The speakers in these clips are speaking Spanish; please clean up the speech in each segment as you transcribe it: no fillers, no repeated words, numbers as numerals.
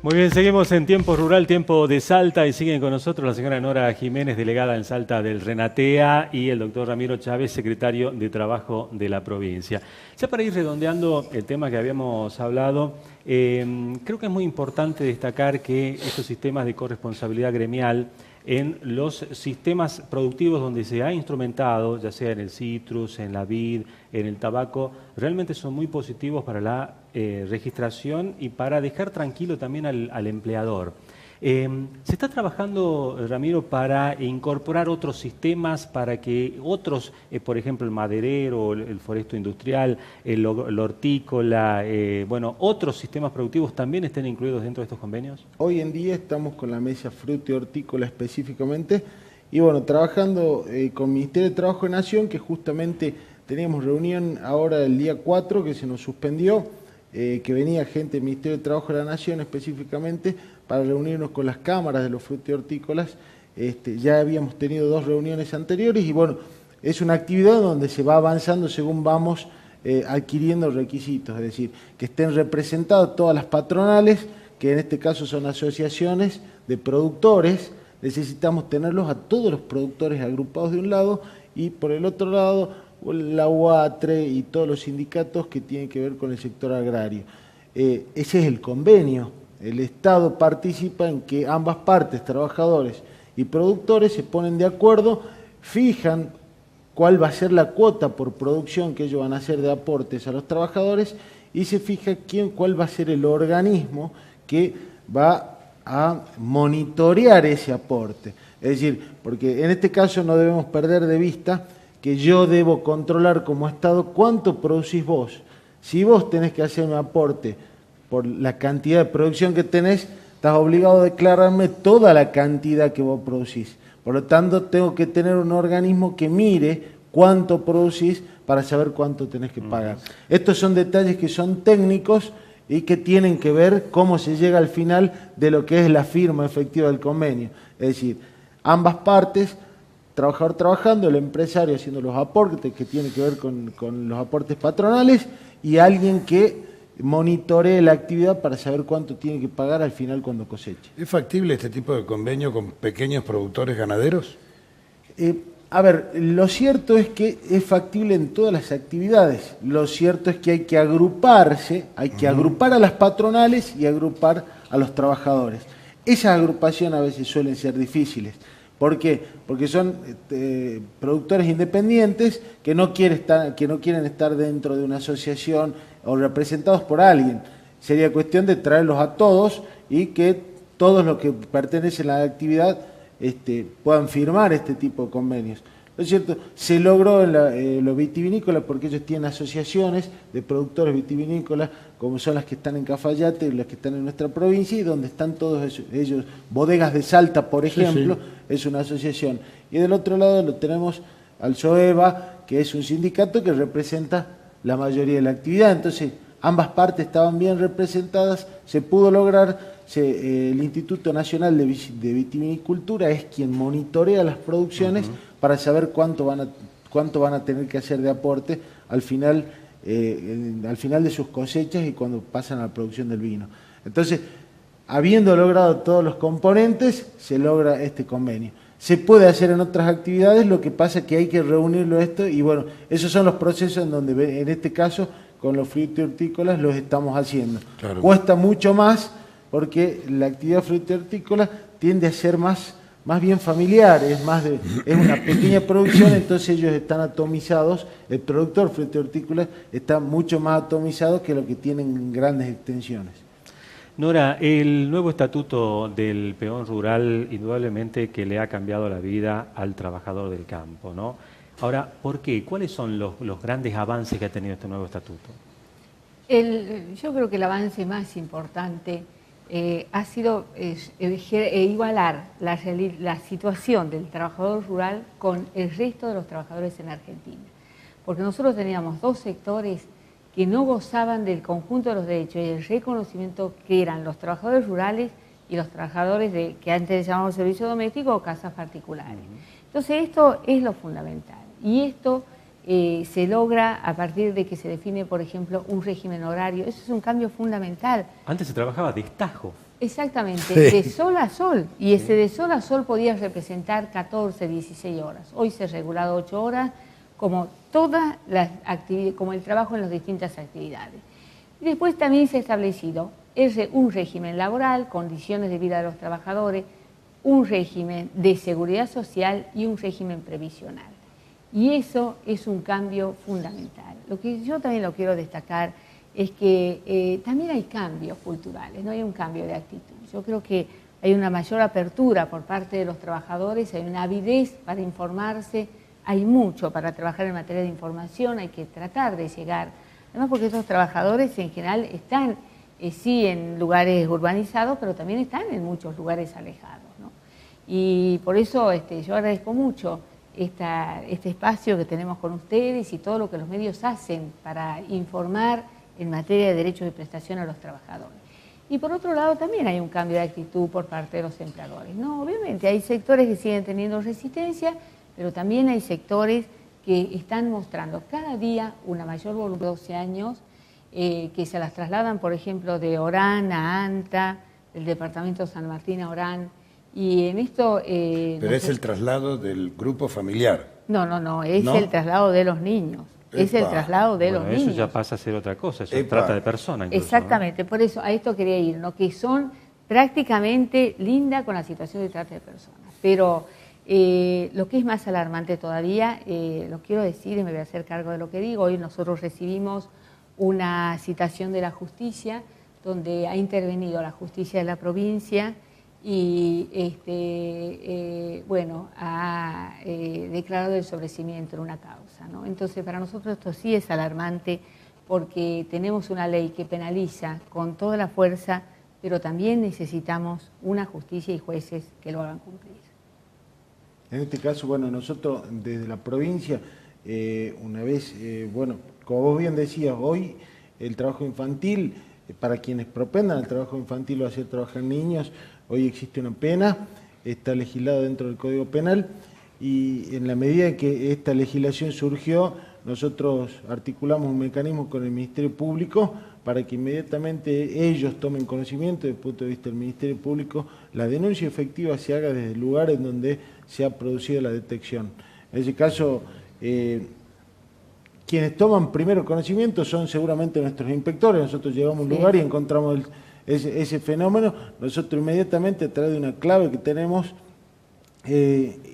Muy bien, seguimos en Tiempo Rural, Tiempo de Salta, y siguen con nosotros la señora Nora Jiménez, delegada en Salta del Renatea, y el doctor Ramiro Chávez, secretario de Trabajo de la provincia. Ya para ir redondeando el tema que habíamos hablado, creo que es muy importante destacar que estos sistemas de corresponsabilidad gremial en los sistemas productivos donde se ha instrumentado, ya sea en el citrus, en la vid, en el tabaco, realmente son muy positivos para la registración y para dejar tranquilo también al empleador. ¿Se está trabajando, Ramiro, para incorporar otros sistemas para que otros, por ejemplo, el maderero, el foresto industrial, el hortícola, bueno, otros sistemas productivos también estén incluidos dentro de estos convenios? Hoy en día estamos con la mesa fruta y hortícola específicamente y bueno, trabajando con Ministerio de Trabajo de Nación, que justamente teníamos reunión ahora el día 4 que se nos suspendió, que venía gente del Ministerio de Trabajo de la Nación específicamente para reunirnos con las cámaras de los frutos y hortícolas. Ya habíamos tenido 2 reuniones anteriores y bueno, es una actividad donde se va avanzando según vamos adquiriendo requisitos, es decir, que estén representadas todas las patronales, que en este caso son asociaciones de productores. Necesitamos tenerlos a todos los productores agrupados de un lado y por el otro lado la UATRE y todos los sindicatos que tienen que ver con el sector agrario. Ese es el convenio. El Estado participa en que ambas partes, trabajadores y productores, se ponen de acuerdo, fijan cuál va a ser la cuota por producción que ellos van a hacer de aportes a los trabajadores y se fija cuál va a ser el organismo que va a monitorear ese aporte. Es decir, porque en este caso no debemos perder de vista que yo debo controlar como Estado cuánto producís vos. Si vos tenés que hacer un aporte por la cantidad de producción que tenés, estás obligado a declararme toda la cantidad que vos producís. Por lo tanto, tengo que tener un organismo que mire cuánto producís para saber cuánto tenés que pagar. Estos son detalles que son técnicos y que tienen que ver cómo se llega al final de lo que es la firma efectiva del convenio. Es decir, ambas partes, trabajador trabajando, el empresario haciendo los aportes que tienen que ver con los aportes patronales y alguien que monitoree la actividad para saber cuánto tiene que pagar al final cuando coseche. ¿Es factible este tipo de convenio con pequeños productores ganaderos? A ver, lo cierto es que es factible en todas las actividades. Lo cierto es que hay que agruparse, hay que agrupar a las patronales y agrupar a los trabajadores. Esas agrupaciones a veces suelen ser difíciles. ¿Por qué? Porque son productores independientes que no quieren estar dentro de una asociación o representados por alguien. Sería cuestión de traerlos a todos y que todos los que pertenecen a la actividad puedan firmar este tipo de convenios. ¿No es cierto? Se logró en lo vitivinícola porque ellos tienen asociaciones de productores vitivinícolas, como son las que están en Cafayate y las que están en nuestra provincia, y donde están todos ellos. Bodegas de Salta, por ejemplo, es una asociación. Y del otro lado lo tenemos al SOEVA, que es un sindicato que representa la mayoría de la actividad. Entonces, ambas partes estaban bien representadas, se pudo lograr. El Instituto Nacional de Vitivinicultura es quien monitorea las producciones para saber cuánto van a tener que hacer de aporte al final de sus cosechas y cuando pasan a la producción del vino. Entonces, habiendo logrado todos los componentes, se logra este convenio. Se puede hacer en otras actividades, lo que pasa es que hay que reunirlo esto y bueno, esos son los procesos en donde en este caso con los frutos y hortícolas los estamos haciendo. Claro. Cuesta mucho más porque la actividad fruta y hortícola tiende a ser más bien familiar, es una pequeña producción, entonces ellos están atomizados, el productor fruta y hortícola está mucho más atomizado que lo que tienen grandes extensiones. Nora, el nuevo estatuto del peón rural indudablemente que le ha cambiado la vida al trabajador del campo, ¿no? Ahora, ¿por qué? ¿Cuáles son los grandes avances que ha tenido este nuevo estatuto? Yo creo que el avance más importante ha sido igualar la situación del trabajador rural con el resto de los trabajadores en Argentina. Porque nosotros teníamos 2 sectores que no gozaban del conjunto de los derechos y el reconocimiento que eran los trabajadores rurales y los trabajadores que antes llamábamos servicio doméstico o casas particulares. Entonces esto es lo fundamental y esto se logra a partir de que se define, por ejemplo, un régimen horario. Eso es un cambio fundamental. Antes se trabajaba a destajo. Exactamente, Sí. de sol a sol. Y ese de sol a sol podía representar 14, 16 horas. Hoy se ha regulado 8 horas como todas las como el trabajo en las distintas actividades. Y después también se ha establecido un régimen laboral, condiciones de vida de los trabajadores, un régimen de seguridad social y un régimen previsional. Y eso es un cambio fundamental. Lo que yo también lo quiero destacar es que también hay cambios culturales, no hay un cambio de actitud. Yo creo que hay una mayor apertura por parte de los trabajadores, hay una avidez para informarse, hay mucho para trabajar en materia de información, hay que tratar de llegar. Además porque estos trabajadores en general están, sí, en lugares urbanizados, pero también están en muchos lugares alejados, ¿no? Y por eso yo agradezco mucho este espacio que tenemos con ustedes y todo lo que los medios hacen para informar en materia de derechos y prestación a los trabajadores. Y por otro lado también hay un cambio de actitud por parte de los empleadores, ¿no? Obviamente hay sectores que siguen teniendo resistencia, pero también hay sectores que están mostrando cada día una mayor voluntad de 12 años, que se las trasladan, por ejemplo, de Orán a ANTA, del departamento San Martín a Orán, y en esto... Pero es el traslado del grupo familiar. No, es ¿No? el traslado de los niños. Es el Epa. traslado de los niños. Eso ya pasa a ser otra cosa, eso Epa. trata de personas. Incluso, Exactamente, por eso a esto quería ir, ¿no? Que son prácticamente lindas con la situación de trata de personas. Pero lo que es más alarmante todavía, lo quiero decir y me voy a hacer cargo de lo que digo, hoy nosotros recibimos una citación de la justicia donde ha intervenido la justicia de la provincia y ha declarado el sobreseimiento en una causa, ¿no? Entonces para nosotros esto sí es alarmante porque tenemos una ley que penaliza con toda la fuerza, pero también necesitamos una justicia y jueces que lo hagan cumplir. En este caso, bueno, nosotros desde la provincia, una vez, como vos bien decías, hoy el trabajo infantil, para quienes propendan al trabajo infantil o hacer trabajar niños, hoy existe una pena, está legislado dentro del Código Penal y en la medida en que esta legislación surgió, nosotros articulamos un mecanismo con el Ministerio Público para que inmediatamente ellos tomen conocimiento desde el punto de vista del Ministerio Público, la denuncia efectiva se haga desde el lugar en donde se ha producido la detección. En ese caso, quienes toman primero conocimiento son seguramente nuestros inspectores. Nosotros llegamos a un lugar y encontramos ese fenómeno. Nosotros inmediatamente, a través de una clave que tenemos,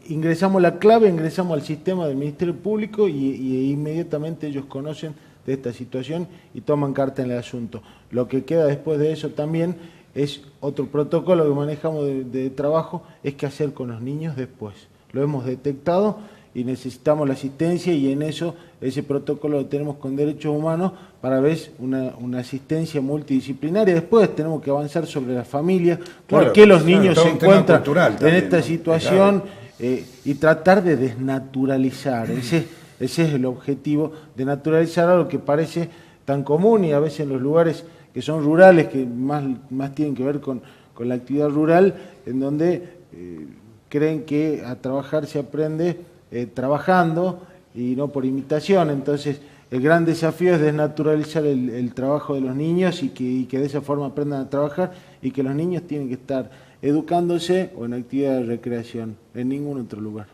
ingresamos la clave, ingresamos al sistema del Ministerio Público y inmediatamente ellos conocen de esta situación y toman carta en el asunto. Lo que queda después de eso también es otro protocolo que manejamos de trabajo, es qué hacer con los niños después. Lo hemos detectado y necesitamos la asistencia y en eso, ese protocolo lo tenemos con derechos humanos para ver una asistencia multidisciplinaria. Después tenemos que avanzar sobre la familia, por qué los niños se encuentran en esta situación y tratar de desnaturalizar. Ese es el objetivo, de naturalizar algo que parece tan común y a veces en los lugares que son rurales, que más tienen que ver con la actividad rural, en donde creen que a trabajar se aprende trabajando y no por imitación. Entonces el gran desafío es desnaturalizar el trabajo de los niños y que de esa forma aprendan a trabajar y que los niños tienen que estar educándose o en actividad de recreación, en ningún otro lugar.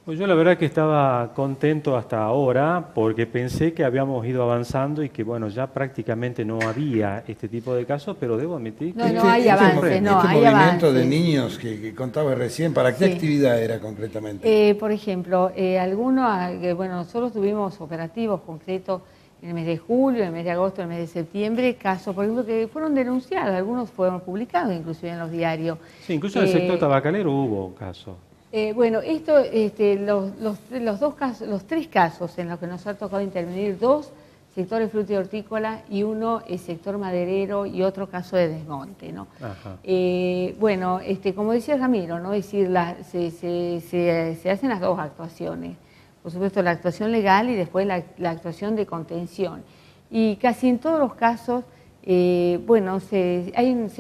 Pues yo la verdad que estaba contento hasta ahora porque pensé que habíamos ido avanzando y que bueno, ya prácticamente no había este tipo de casos, pero debo admitir que... No hay avances, no, hay movimiento de avances. niños que contaba recién, ¿para qué actividad era concretamente? Por ejemplo, nosotros tuvimos operativos concretos en el mes de julio, en el mes de agosto, en el mes de septiembre, casos, por ejemplo, que fueron denunciados, algunos fueron publicados inclusive en los diarios. Sí, incluso en el sector tabacalero hubo casos. Los tres casos en los que nos ha tocado intervenir, 2 sectores fruto y hortícola y 1 sector maderero y otro caso de desmonte, ¿no? Como decía Ramiro, ¿no? Es decir, se hacen las dos actuaciones, por supuesto la actuación legal y después la actuación de contención. Y casi en todos los casos, se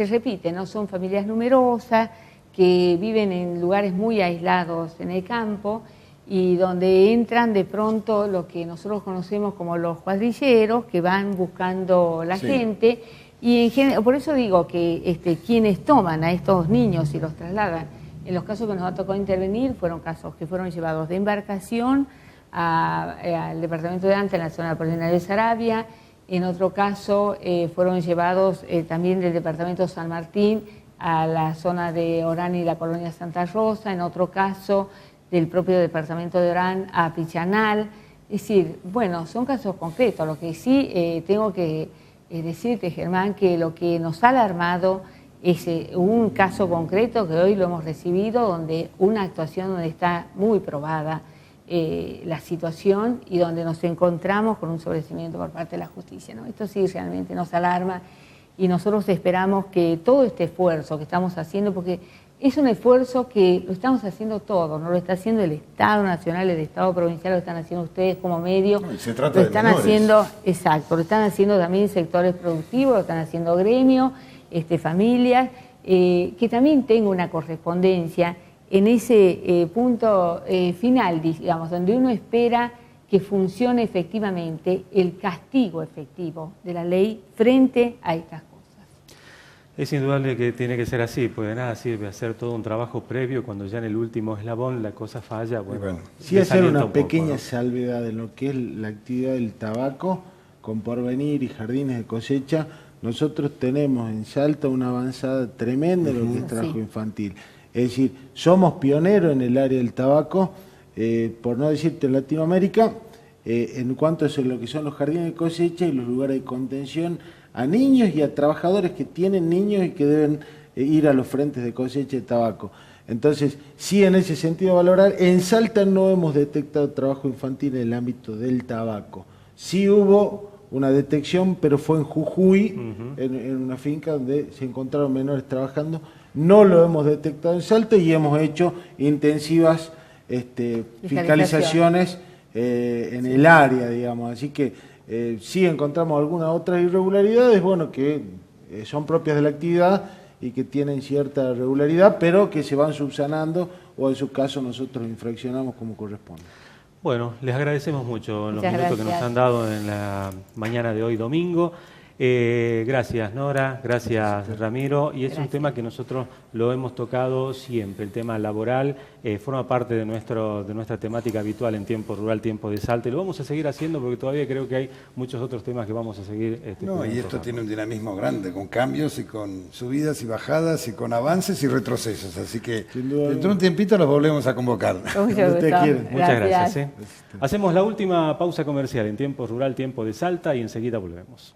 repite, ¿no? Son familias numerosas, que viven en lugares muy aislados en el campo y donde entran de pronto lo que nosotros conocemos como los cuadrilleros que van buscando la gente, Y por eso digo que quienes toman a estos niños y los trasladan, en los casos que nos ha tocado intervenir, fueron casos que fueron llevados de embarcación al departamento de Anta, en la zona polineal de Sarabia. En otro caso fueron llevados también del departamento de San Martín a la zona de Orán y la colonia Santa Rosa. En otro caso del propio departamento de Orán a Pichanal. Es decir, bueno, son casos concretos. Lo que sí tengo que decirte, Germán, que lo que nos ha alarmado es un caso concreto que hoy lo hemos recibido, donde una actuación donde está muy probada la situación y donde nos encontramos con un sobreseimiento por parte de la justicia, ¿no? Esto sí realmente nos alarma y nosotros esperamos que todo este esfuerzo que estamos haciendo, porque es un esfuerzo que lo estamos haciendo todos, no lo está haciendo el Estado Nacional, el Estado Provincial, lo están haciendo ustedes como medio, se trata lo están de menores. haciendo, exacto, lo están haciendo también sectores productivos, lo están haciendo gremios, familias, que también tenga una correspondencia en ese punto final, digamos, donde uno espera que funcione efectivamente el castigo efectivo de la ley frente a estas cosas. Es indudable que tiene que ser así, porque de nada sirve hacer todo un trabajo previo cuando ya en el último eslabón la cosa falla. Bueno, sí, hacer una poco, pequeña ¿no? salvedad en lo que es la actividad del tabaco, con Porvenir y Jardines de Cosecha. Nosotros tenemos en Salta una avanzada tremenda en lo que es trabajo Sí. infantil. Es decir, somos pioneros en el área del tabaco, por no decirte en Latinoamérica, en cuanto a lo que son los jardines de cosecha y los lugares de contención a niños y a trabajadores que tienen niños y que deben ir a los frentes de cosecha de tabaco. Entonces, sí, en ese sentido valorar, en Salta no hemos detectado trabajo infantil en el ámbito del tabaco. Sí hubo una detección, pero fue en Jujuy, en una finca donde se encontraron menores trabajando. No lo hemos detectado en Salta y hemos hecho intensivas fiscalizaciones en el área, digamos. Así que sí encontramos algunas otras irregularidades, bueno, que son propias de la actividad y que tienen cierta regularidad, pero que se van subsanando o en su caso nosotros infraccionamos como corresponde. Bueno, les agradecemos mucho los Muchas minutos que nos gracias. han dado en la mañana de hoy domingo. Gracias Nora, gracias Ramiro, y es un Gracias. tema que nosotros lo hemos tocado siempre, el tema laboral forma parte de nuestra temática habitual en Tiempo Rural, Tiempo de Salta, y lo vamos a seguir haciendo porque todavía creo que hay muchos otros temas que vamos a seguir No, y esto tocando. tiene un dinamismo grande, con cambios y con subidas y bajadas y con avances y retrocesos. Así que Sin duda dentro de un tiempito los volvemos a convocar. Con mucho Usted gusto. quiere. Muchas gracias. Hacemos la última pausa comercial en Tiempo Rural, Tiempo de Salta, y enseguida volvemos.